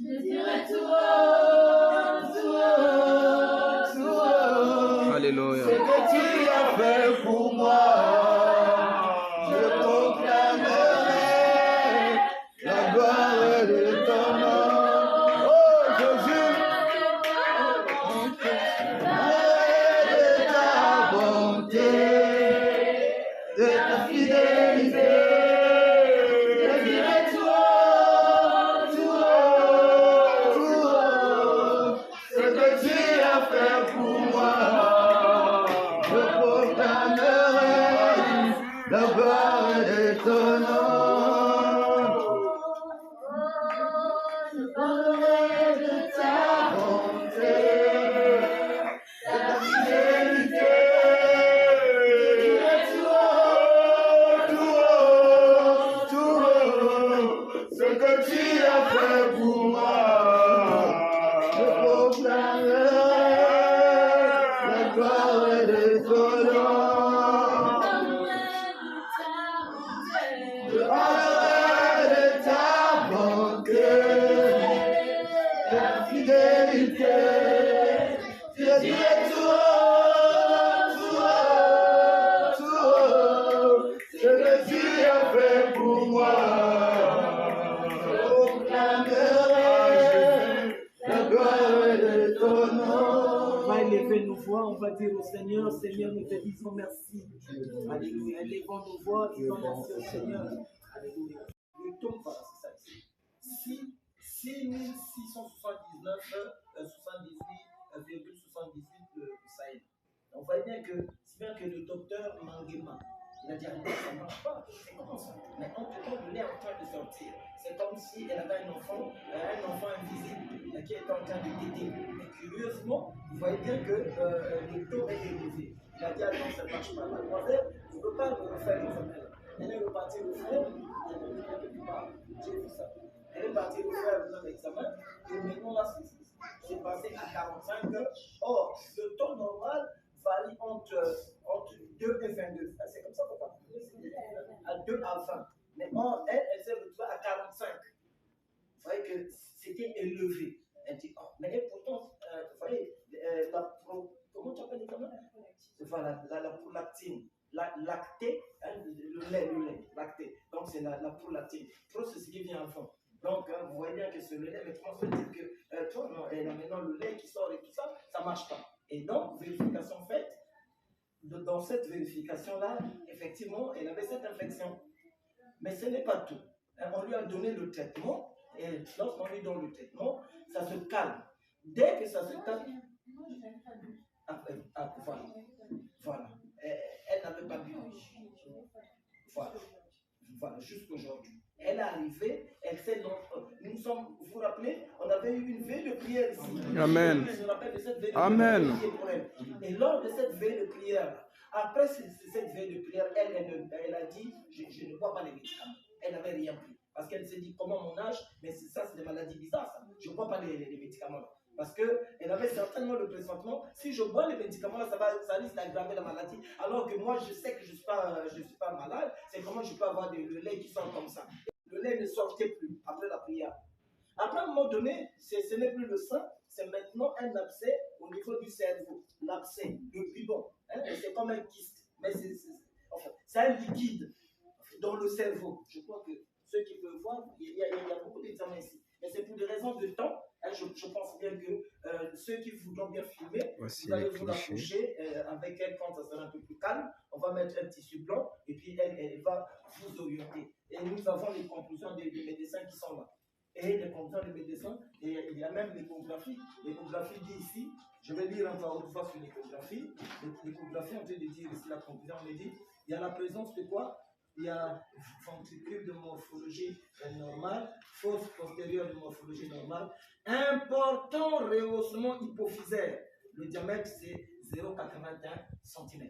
Je dirai tout haut, tout haut, tout haut. Alléluia. Ce que tu as fait pour moi, je proclamerai la gloire de ton nom. Oh Jésus, de ta bonté, de ta fidélité. Je dirai tout haut, tout haut, tout haut. Ce que tu as fait pour moi, je proclamerai la gloire de ton nom. Je parlerai de ta bonté, de ta fidélité. Je dirai tout haut, tout haut, tout haut. Ce que tu as fait pour moi, je proclamerai la gloire de ton nom. Je parlerai de ta bonté, de ta fidélité. Je dirai tout haut, tout haut, tout haut. Ce que tu as fait pour moi, je proclamerai la gloire de ton nom. On va élever nos voix, on va dire au Seigneur, Seigneur, nous te disons merci. Alléluia. Élevons nos voix, disons merci au Seigneur. Alléluia. Le tome, voilà, c'est ça. 6679,78,78 le Sahel. On voit bien que, si bien que le docteur Manguema, il a dit, ça ne marche pas. C'est comment ça? Mais entre-temps, le lait est en train de sortir. C'est comme si elle avait un enfant invisible qui est en train de téter. Mais curieusement, vous voyez bien que le taux est élevé. Il a dit, ah non, ça ne marche pas. Mademoiselle, je ne peux pas me refaire l'examen. Elle est repartie le faire, j'ai vu ça. Elle est partie le faire l'examen, et maintenant là, c'est passé à 45 heures. Or, le taux normal varie entre 2 et 22. C'est comme ça qu'on parle. À 2 à 20. Mais or, elle s'est retrouvée à 45. Vous voyez que c'était élevé. Elle dit, oh, mais et pourtant, vous voyez, comment tu appelles les gamins? Voilà, la prolactine. Lacté, hein, le lait, lacté. Donc c'est la prolactine. Trop, c'est ce qui vient en fond. Donc, vous voyez bien que ce lait, mais on se dit que toi, non, et là, maintenant le lait qui sort et tout ça, ça ne marche pas. Et donc, vérification faite, dans cette vérification-là, effectivement, elle avait cette infection. Mais ce n'est pas tout. On lui a donné le traitement, et lorsqu'on lui donne le traitement, ça se calme. Dès que ça se calme, voilà. Elle n'avait pas bu. Voilà, jusqu'aujourd'hui. Elle est arrivée, elle s'est nous sommes, vous vous rappelez, on avait eu une veille de prière ici. Amen. Je me rappelle de cette veille Amen. de prière pour elle. Et lors de cette veille de prière, après cette veille de prière, elle a dit, je ne bois pas les médicaments. Elle n'avait rien pris. Parce qu'elle s'est dit, comment mon âge, mais ça c'est des maladies bizarres, ça. Je ne bois pas les médicaments là. Parce qu'elle avait certainement le pressentiment, si je bois les médicaments là, ça risque d'aggraver la maladie. Alors que moi, je sais que je ne suis pas malade, c'est comment je peux avoir le lait qui sort comme ça. Le lait ne sortait plus après la prière. Après, à un moment donné, ce n'est plus le sang, c'est maintenant un abcès au niveau du cerveau. L'abcès, le pudon, hein, c'est comme un kyste. Mais c'est un liquide dans le cerveau. Je crois que ceux qui peuvent voir, il y a beaucoup d'examens ici. Mais c'est pour des raisons de temps. Hein, je pense bien que ceux qui voudront bien filmer, voici vous allez vous approcher avec elle quand ça sera un peu plus calme. On va mettre un tissu blanc et puis elle va vous orienter. Et nous avons les conclusions des médecins qui sont là. Et les conclusions des médecins, et il y a même l'échographie. L'échographie dit ici, je vais lire encore une fois sur l'échographie. L'échographie, on peut dire ici la conclusion, on dit, il y a la présence de quoi? Il y a ventricule de morphologie normale, fosse postérieure de morphologie normale, important rehaussement hypophysaire. Le diamètre, c'est 0,81 cm.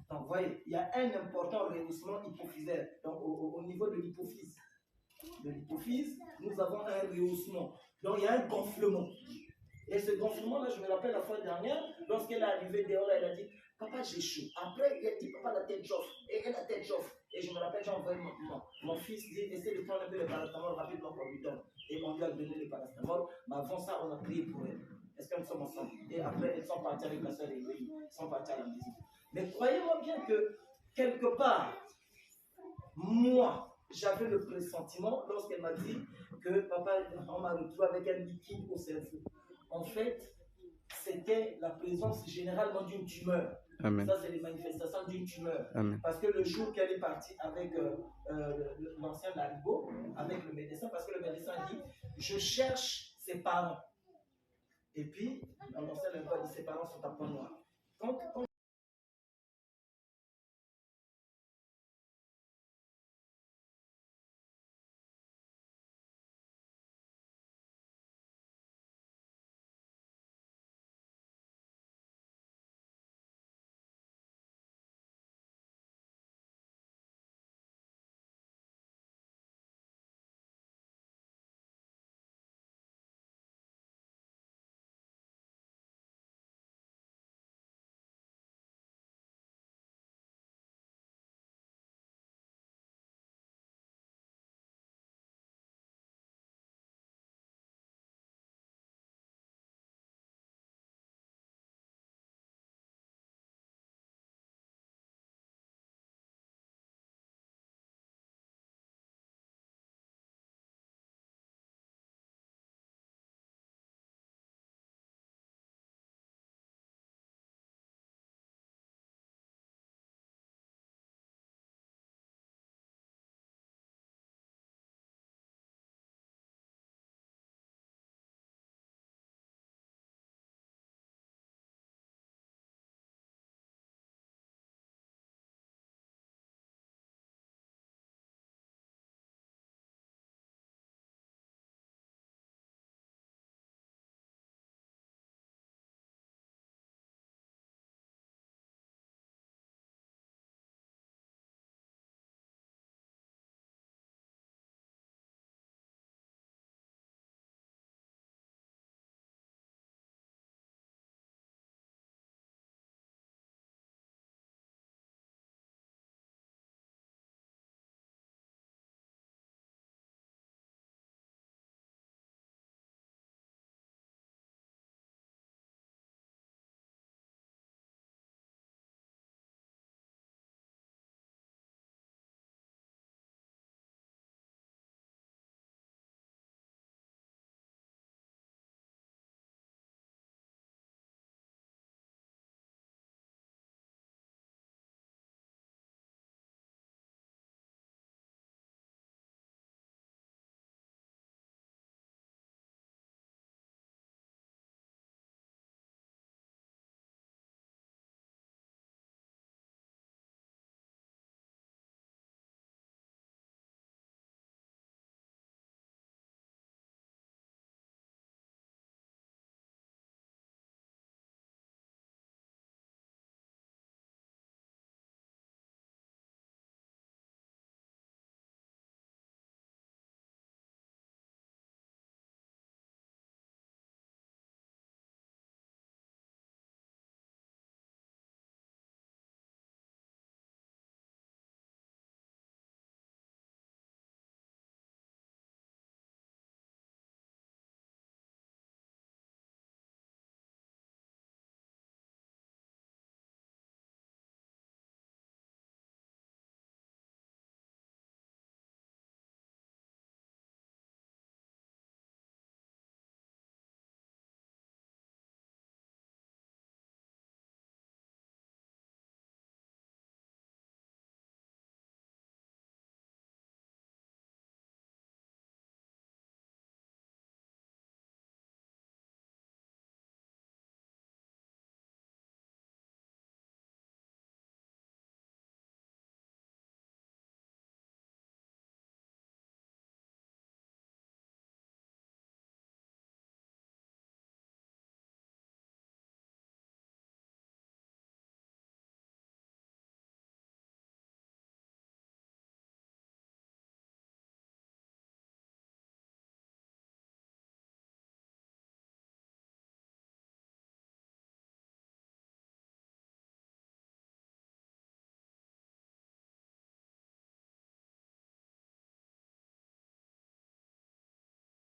Donc, vous voyez, il y a un important rehaussement hypophysaire, donc au niveau de l'hypophyse. De l'hypophyse, nous avons un rehaussement. Donc, il y a un gonflement. Et ce gonflement-là, je me rappelle la fois dernière, lorsqu'elle est arrivée dehors, elle a dit, papa, j'ai chaud. Après, elle a dit, papa, la tête chauffe. Et elle, la tête chauffe. Et je me rappelle, j'ai envoyé mon fils, dit, essaie de prendre un peu de paracétamol rapidement qu'on lui donne. Et donné le paracétamol, mais avant ça, on a prié pour elle. Est-ce que nous sommes ensemble? Et après, elles sont parties avec la soeur Eloïse, elles sont parties à la maison. Mais croyez-moi bien que, quelque part, moi, j'avais le pressentiment lorsqu'elle m'a dit que papa, on m'a retrouvé avec un liquide au cerveau. En fait, c'était la présence généralement d'une tumeur. Amen. Ça, c'est les manifestations d'une tumeur. Amen. Parce que le jour qu'elle est partie avec l'ancien Larigot, avec le médecin, parce que le médecin dit, je cherche ses parents. Et puis, l'ancien Larigot a dit, ses parents sont à Point Noir. Quand